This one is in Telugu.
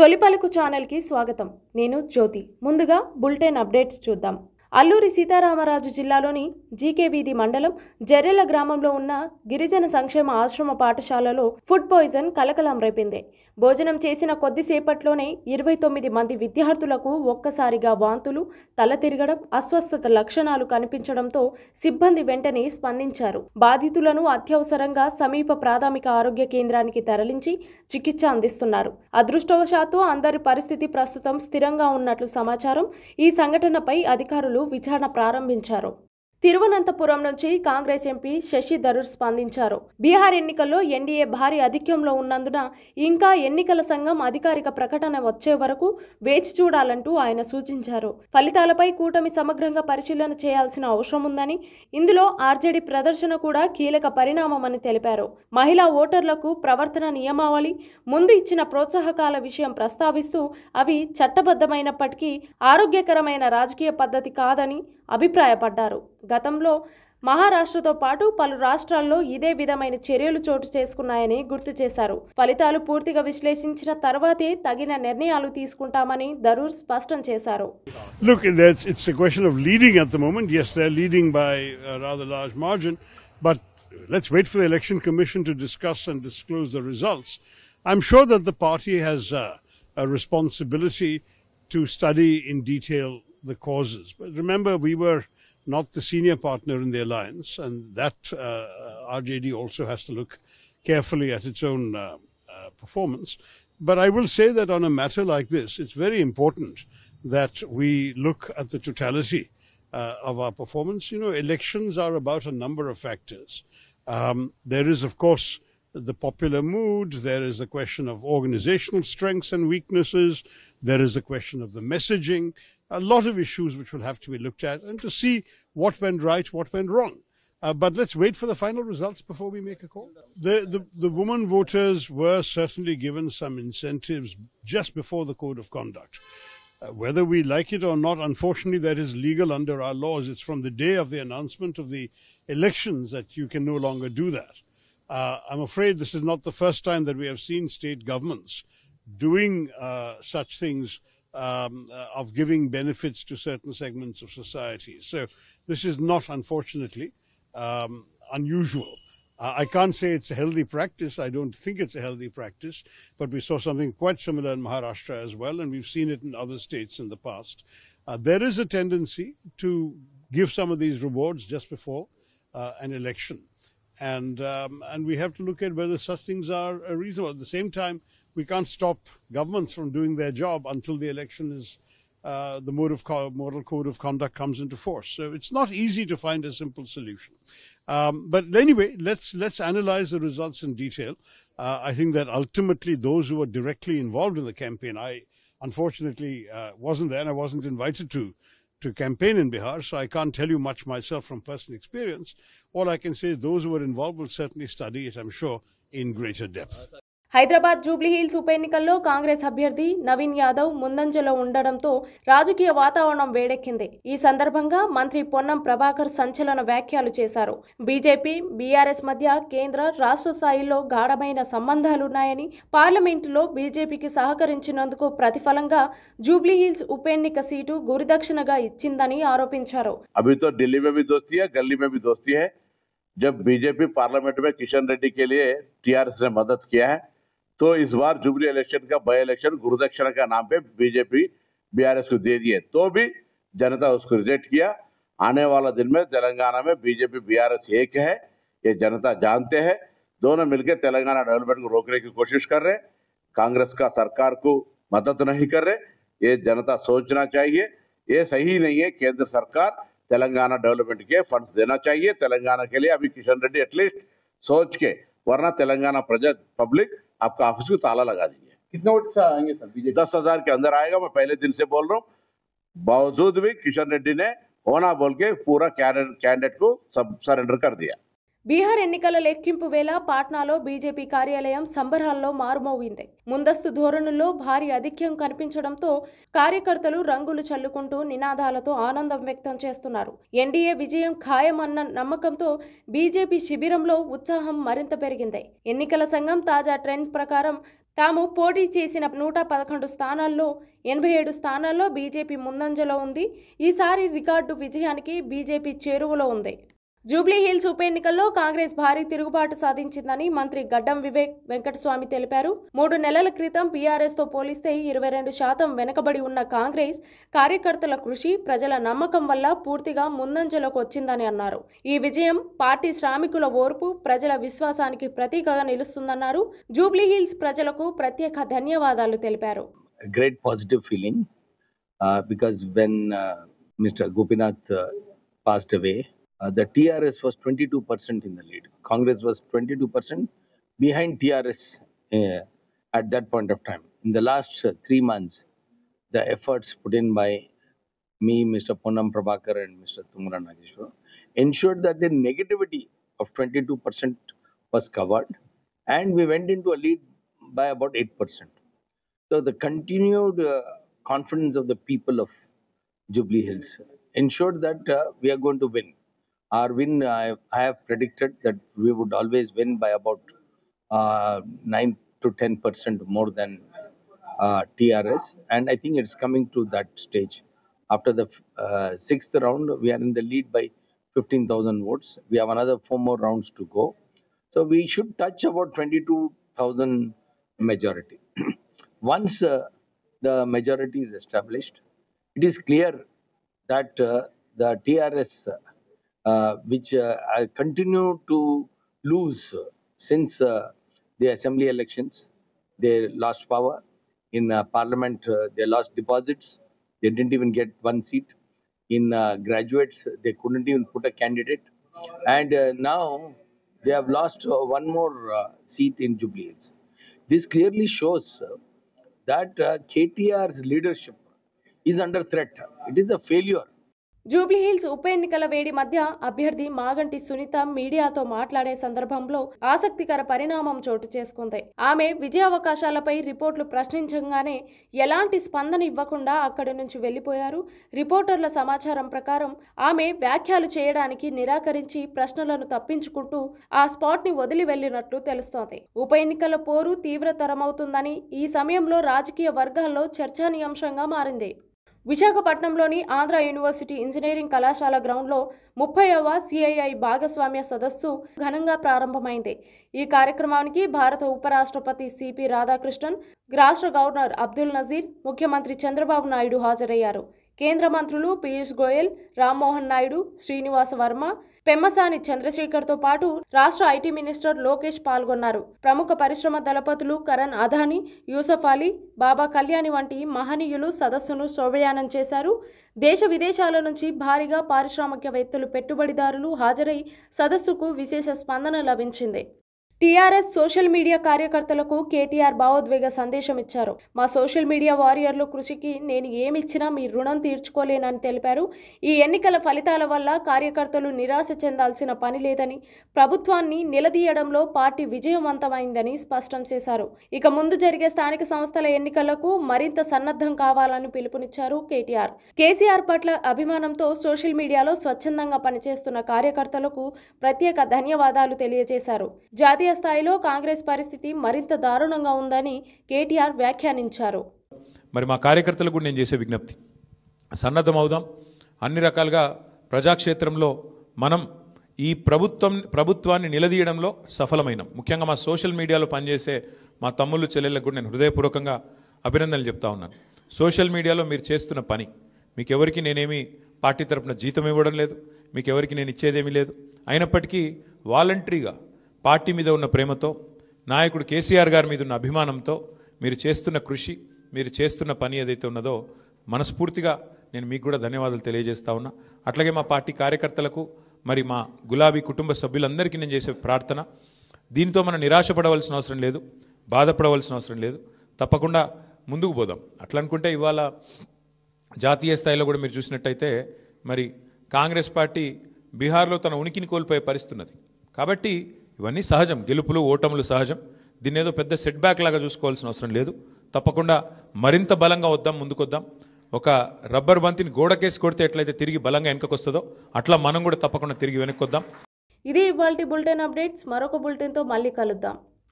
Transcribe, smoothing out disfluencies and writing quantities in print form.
తొలి పలుకు ఛానల్ కి స్వాగతం. నేను జ్యోతి. ముందుగా బులెటిన్ అప్డేట్స్ చూద్దాం. అల్లూరి సీతారామరాజు జిల్లాలోని జీకే వీధి మండలం జర్రెల గ్రామంలో ఉన్న గిరిజన సంక్షేమ ఆశ్రమ పాఠశాలలో ఫుడ్ పాయిజన్ కలకలం రేపింది. భోజనం చేసిన కొద్దిసేపట్లోనే 29 మంది విద్యార్థులకు ఒక్కసారిగా వాంతులు, తల తిరగడం, అస్వస్థత లక్షణాలు కనిపించడంతో సిబ్బంది వెంటనే స్పందించారు. బాధితులను అత్యవసరంగా సమీప ప్రాథమిక ఆరోగ్య కేంద్రానికి తరలించి చికిత్స అందిస్తున్నారు. అదృష్టవశాత్తు అందరి పరిస్థితి ప్రస్తుతం స్థిరంగా ఉన్నట్లు సమాచారం. ఈ సంఘటనపై అధికారులు విచారణ ప్రారంభించారు. తిరువనంతపురం నుంచి కాంగ్రెస్ ఎంపీ శశి థరూర్ స్పందించారు. బీహార్ ఎన్నికల్లో ఎన్డీఏ భారీ ఆధిక్యంలో ఉన్నందున ఇంకా ఎన్నికల సంఘం అధికారిక ప్రకటన వచ్చే వరకు వేచి చూడాలంటూ ఆయన సూచించారు. ఫలితాలపై కూటమి సమగ్రంగా పరిశీలన చేయాల్సిన అవసరం ఉందని, ఇందులో ఆర్జేడీ ప్రదర్శన కూడా కీలక పరిణామమని తెలిపారు. మహిళా ఓటర్లకు ప్రవర్తన నియమావళి, ముందు ఇచ్చిన ప్రోత్సాహకాల విషయం ప్రస్తావిస్తూ అవి చట్టబద్ధమైనప్పటికీ ఆరోగ్యకరమైన రాజకీయ పద్ధతి కాదని అభిప్రాయపడ్డారు. గతంలో మహారాష్ట్రతో పాటు పలు రాష్ట్రాల్లో ఇదే విధమైన చర్యలు చోటు చేసుకున్నాయని గుర్తు చేశారు. ఫలితాలు పూర్తిగా విశ్లేషించిన తర్వాతే తగిన నిర్ణయాలు తీసుకుంటామని థరూర్ స్పష్టం చేశారు. Look, it's a question of leading at the moment. Yes, they're leading by a rather large margin, but let's wait for the Election Commission to discuss and disclose the results. I'm sure that the party has a responsibility to study in detail the causes. But remember, we were not the senior partner in the alliance, and that RJD also has to look carefully at its own performance. But I will say that on a matter like this, it's very important that we look at the totality of our performance. You know, elections are about a number of factors. There is, of course, the popular mood, there is the question of organizational strengths and weaknesses, there is the question of the messaging, a lot of issues which will have to be looked at and to see what went right, what went wrong. But let's wait for the final results before we make a call. The women voters were certainly given some incentives just before the code of conduct. Whether we like it or not, unfortunately, that is legal under our laws. It's from the day of the announcement of the elections that you can no longer do that. I'm afraid this is not the first time that we have seen state governments doing such things, of giving benefits to certain segments of society. So this is not, unfortunately, unusual. I can't say it's a healthy practice. I don't think it's a healthy practice, but we saw something quite similar in Maharashtra as well, and we've seen it in other states in the past. There is a tendency to give some of these rewards just before an election. And we have to look at whether such things are reasonable. At the same time, we can't stop governments from doing their job until the election is, the model code of conduct comes into force. So it's not easy to find a simple solution. But anyway, let's analyze the results in detail. I think that ultimately those who were directly involved in the campaign, I unfortunately wasn't there and I wasn't invited to campaign in Bihar, so I can't tell you much myself from personal experience. All I can say is those who are involved will certainly study it, I'm sure, in greater depth. Hyderabad Jubilee hills ఉప ఎన్నికల్లో కాంగ్రెస్ అభ్యర్థి నవీన్ యాదవ్ ముందంజలో ఉండడంతో రాజకీయ వాతావరణం వేడెక్కింది. ఈ సందర్భంగా మంత్రి పొన్నం ప్రభాకర్ సంచలన వ్యాఖ్యలు చేశారు. బీజేపీ, బీఆర్ఎస్ మధ్య కేంద్ర, రాష్ట్ర స్థాయిలో గాఢమైన సంబంధాలున్నాయని, పార్లమెంటులో బీజేపీకి సహకరించినందుకు ప్రతిఫలంగా జూబ్లీ హిల్స్ ఉప ఎన్నిక సీటు గురిదక్షిణగా ఇచ్చిందని ఆరోపించారు. अभी तो दिल्ली में भी दोस्ती है, गली में भी दोस्ती है. जब बीजेपी पार्लियामेंट में किशन रेड्डी के लिए टीआरएस ने मदद किया है, तो इस बार जुबली इलेक्शन का बाय इलेक्शन गुरुदक्षिणा का नाम पे बीजेपी बीआरएस को दे दिए, तो भी जनता उसको रिजेक्ट किया. आने वाला दिन में तेलंगाना में बीजेपी बीआरएस एक है, ये जनता जानते हैं. दोनों मिलकर तेलंगाना डेवलपमेंट को रोकने की कोशिश कर रहे, कांग्रेस का सरकार को मदद नहीं कर रहे. ये जनता सोचना चाहिए, ये सही नहीं है. केंद्र सरकार तेलंगाना डेवलपमेंट के फंड्स देना चाहिए. तेलंगाना के लिए अभी किशन रेड्डी एटलीस्ट सोच के, वरना तेलंगाना प्रजा पब्लिक आपका ऑफिस को ताला लगा देंगे. कितने वोट आएंगे सर? बीजेपी 10,000 के अंदर आएगा. मैं पहले दिन से बोल रहा हूँ. बावजूद भी किशन रेड्डी ने होना बोल के पूरा कैंडिडेट को सब सरेंडर कर दिया. బీహార్ ఎన్నికల లెక్కింపు వేళ పాట్నాలో బీజేపీ కార్యాలయం సంబరాల్లో మారుమోగింది. ముందస్తు ధోరణుల్లో భారీ ఆధిక్యం కనిపించడంతో కార్యకర్తలు రంగులు చల్లుకుంటూ నినాదాలతో ఆనందం వ్యక్తం చేస్తున్నారు. ఎన్డీఏ విజయం ఖాయమన్న నమ్మకంతో బీజేపీ శిబిరంలో ఉత్సాహం మరింత పెరిగింది. ఎన్నికల సంఘం తాజా ట్రెండ్ ప్రకారం తాము పోటీ చేసిన 111 స్థానాల్లో 87 స్థానాల్లో బీజేపీ ముందంజలో ఉంది. ఈసారి రికార్డు విజయానికి బీజేపీ చేరువలో ఉంది. జూబ్లీ హిల్స్ ఉప ఎన్నికల్లో కాంగ్రెస్ భారీ తిరుగుబాటు సాధించిందని మంత్రి గడ్డం వివేక్ వెంకటస్వామి తెలిపారు. 3 నెలల క్రితం బీఆర్ఎస్తో పోలిస్తే 22% వెనుకబడి ఉన్న కాంగ్రెస్ కార్యకర్తల కృషి, ప్రజల నమ్మకం వల్ల పూర్తిగా ముందంజలోకి వచ్చిందని అన్నారు. ఈ విజయం పార్టీ శ్రామికుల ఓర్పు, ప్రజల విశ్వాసానికి ప్రతీకగా నిలుస్తుందన్నారు. జూబ్లీ హిల్స్ ప్రజలకు ప్రత్యేక ధన్యవాదాలు తెలిపారు. Great positive feeling because when Mr. Gopinath passed away, the TRS was 22% in the lead. Congress was 22% behind TRS at that point of time. In the last 3 months, the efforts put in by me, Mr. Ponnam Prabhakar and Mr. Tumra Nageshwar ensured that the negativity of 22% was covered, and we went into a lead by about 8%. So the continued confidence of the people of Jubilee Hills ensured that we are going to win. Our win, I have predicted that we would always win by about 9 to 10% more than TRS, and I think it's coming to that stage. After the 6th round, we are in the lead by 15,000 votes. We have another 4 more rounds to go. So we should touch about 22,000 majority. Once the majority is established, it is clear that the TRS, which continue to lose since the assembly elections, they lost power. In parliament, they lost deposits. They didn't even get one seat. In graduates, they couldn't even put a candidate. And now they have lost one more seat in Jubilee Hills. This clearly shows that KTR's leadership is under threat. It is a failure. Jubilee hills ఉప ఎన్నికల వేడి మధ్య అభ్యర్థి మాగంటి సునీత మీడియాతో మాట్లాడే సందర్భంలో ఆసక్తికర పరిణామం చోటు చేసుకుంది. ఆమె విజయావకాశాలపై రిపోర్టులు ప్రశ్నించగానే ఎలాంటి స్పందన ఇవ్వకుండా అక్కడి నుంచి వెళ్లిపోయారు. రిపోర్టర్ల సమాచారం ప్రకారం ఆమె వ్యాఖ్యలు చేయడానికి నిరాకరించి ప్రశ్నలను తప్పించుకుంటూ ఆ స్పాట్ ని వదిలి వెళ్లినట్లు తెలుస్తోంది. ఉప ఎన్నికల పోరు తీవ్రతరమవుతుందని ఈ సమయంలో రాజకీయ వర్గాల్లో చర్చానీయాంశంగా మారింది. విశాఖపట్నంలోని ఆంధ్ర యూనివర్సిటీ ఇంజనీరింగ్ కళాశాల గ్రౌండ్లో 30వ సిఐఐ భాగస్వామ్య సదస్సు ఘనంగా ప్రారంభమైంది. ఈ కార్యక్రమానికి భారత ఉపరాష్ట్రపతి సిపి రాధాకృష్ణన్, రాష్ట్ర గవర్నర్ అబ్దుల్ నజీర్, ముఖ్యమంత్రి చంద్రబాబు నాయుడు హాజరయ్యారు. కేంద్ర మంత్రులు పీయూష్ గోయల్, రామ్మోహన్ నాయుడు, శ్రీనివాస వర్మ, పెమ్మసాని చంద్రశేఖర్తో పాటు రాష్ట్ర ఐటీ మినిస్టర్ లోకేష్ పాల్గొన్నారు. ప్రముఖ పరిశ్రమ దళపతులు కరణ్ అదానీ, యూసఫ్ అలీ, బాబా కళ్యాణి వంటి మహనీయులు సదస్సును శోభయానం చేశారు. దేశ విదేశాల నుంచి భారీగా పారిశ్రామికవేత్తలు, పెట్టుబడిదారులు హాజరై సదస్సుకు విశేష స్పందన లభించింది. టీఆర్ఎస్ సోషల్ మీడియా కార్యకర్తలకు కేటీఆర్ భావోద్వేగ సందేశం ఇచ్చారు. మా సోషల్ మీడియా వారియర్ల కృషికి నేను ఏమిచ్చినా మీ రుణం తీర్చుకోలేనని తెలిపారు. ఈ ఎన్నికల ఫలితాల వల్ల కార్యకర్తలు నిరాశ చెందాల్సిన పని లేదని, ప్రభుత్వాన్ని నిలదీయడంలో పార్టీ విజయవంతమైందని స్పష్టం చేశారు. ఇక ముందు జరిగే స్థానిక సంస్థల ఎన్నికలకు మరింత సన్నద్ధం కావాలని పిలుపునిచ్చారు కేటీఆర్. కేసీఆర్ పట్ల అభిమానంతో సోషల్ మీడియాలో స్వచ్ఛందంగా పనిచేస్తున్న కార్యకర్తలకు ప్రత్యేక ధన్యవాదాలు తెలియజేశారు. జాతీయ స్థాయిలో కాంగ్రెస్ పరిస్థితి మరింత దారుణంగా ఉందని కేటీఆర్ వ్యాఖ్యానించారు. మరి మా కార్యకర్తలకు నేను చేసే విజ్ఞప్తి, సన్నద్ధం అవుదాం. అన్ని రకాలుగా ప్రజాక్షేత్రంలో మనం ఈ ప్రభుత్వాన్ని నిలదీయడంలో సఫలమైనాం. ముఖ్యంగా మా సోషల్ మీడియాలో పనిచేసే మా తమ్ముళ్ళు చెల్లెళ్ళకు కూడా నేను హృదయపూర్వకంగా అభినందనలు చెప్తా ఉన్నాను. సోషల్ మీడియాలో మీరు చేస్తున్న పని, మీకెవరికి నేనేమి పార్టీ తరపున జీతం ఇవ్వడం లేదు, మీకెవరికి నేను ఇచ్చేదేమీ లేదు. అయినప్పటికీ వాలంటరీగా పార్టీ మీద ఉన్న ప్రేమతో, నాయకుడు కేసీఆర్ గారి మీద ఉన్న అభిమానంతో మీరు చేస్తున్న కృషి, మీరు చేస్తున్న పని ఏదైతే ఉన్నదో మనస్ఫూర్తిగా నేను మీకు కూడా ధన్యవాదాలు తెలియజేస్తా ఉన్నా. అట్లాగే మా పార్టీ కార్యకర్తలకు, మరి మా గులాబీ కుటుంబ సభ్యులందరికీ నేను చేసే ప్రార్థన, దీంతో మనం నిరాశపడవలసిన అవసరం లేదు, బాధపడవలసిన అవసరం లేదు. తప్పకుండా ముందుకు పోదాం. అట్లా అనుకుంటే ఇవాళ జాతీయ స్థాయిలో కూడా మీరు చూసినట్టయితే మరి కాంగ్రెస్ పార్టీ బీహార్లో తన ఉనికిని కోల్పోయే పరిస్థితి ఉన్నది. కాబట్టి ఇవన్నీ సహజం, గెలుపులు ఓటములు సహజం. దీన్ని ఏదో పెద్ద సెట్ బ్యాక్ లాగా చూసుకోవాల్సిన అవసరం లేదు. తప్పకుండా మరింత బలంగా వద్దాం, ముందుకొద్దాం. ఒక రబ్బర్ బంతిని గోడకేసి కొడితే ఎట్లయితే తిరిగి బలంగా వెనకకొస్తుందో అట్లా మనం కూడా తప్పకుండా తిరిగి వెనక్కొద్దాం. ఇది ఇవాల్టి బులెటిన్ అప్డేట్స్. మరొక బులెటిన్తో మళ్ళీ కలుద్దాం.